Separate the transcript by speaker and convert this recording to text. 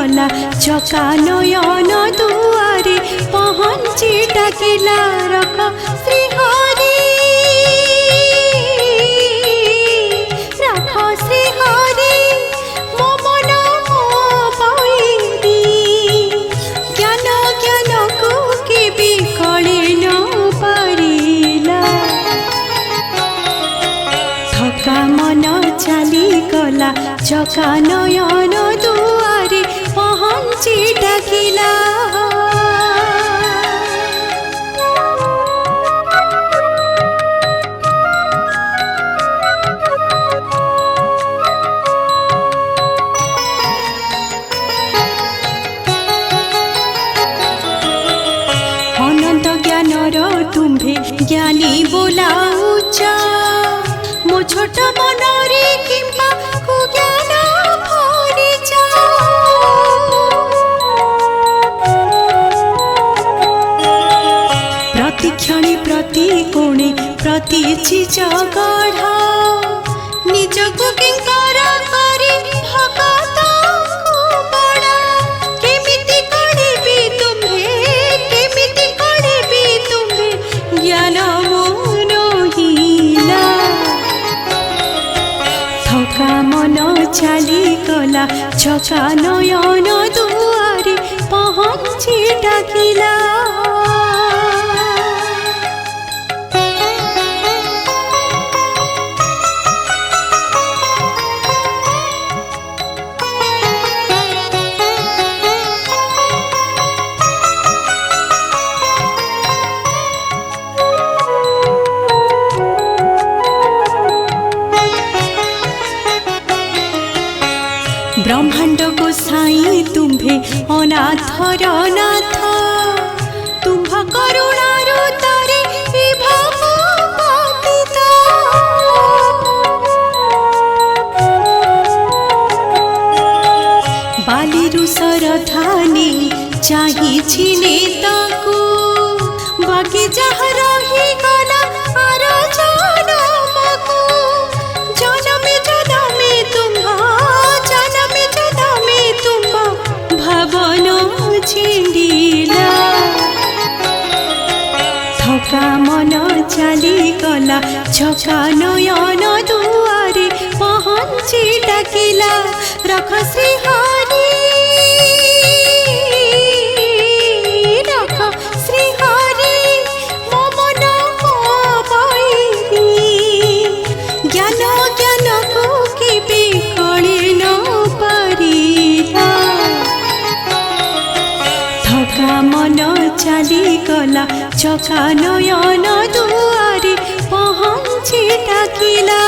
Speaker 1: गला चका नयन दुआरे पहुँची डाकिला रख श्रीहरि रख श्रीहरि मो मन मो पैरी ज्ञान ज्ञान को केबी कळे न पारिला थका मन चली गला चका नयन दुआरे पहुँची डाकिला अनंत ज्ञानर तुम्भे ज्ञानी बोलाउच मो छोट मनरे किंबा कुज्ञान भरिच प्रतिक्षणे प्रति कोणे प्रति चीज गढ़ निजको किंकर करी भगत को बड़ा केमिति करिबी तुम्हे केमिति करिबी तुम्हे ज्ञान मोनहिला थका मन चली गला चका नयन दुआरे पहुँची डाकिला ब्रह्मांड को साई तुम्भे अनाथर नाथ तुम्भ करुणार तारे विभव पतित बालिरु सरधानी चाहिछि नेताको बाकी जहाँ रही गला आर जनमको जनमे जनमे तुम्हा भावन छिंडिला थका मन चली गला चका नयन दुआरे पहुँची डाकिला रख श्रीहरि रख श्रीहरि मो मन मो पैरी ज्ञान ज्ञान को केबे कळे न पारिला थका मन चली गला चका नयन दुआरे पहुँची डाकिला।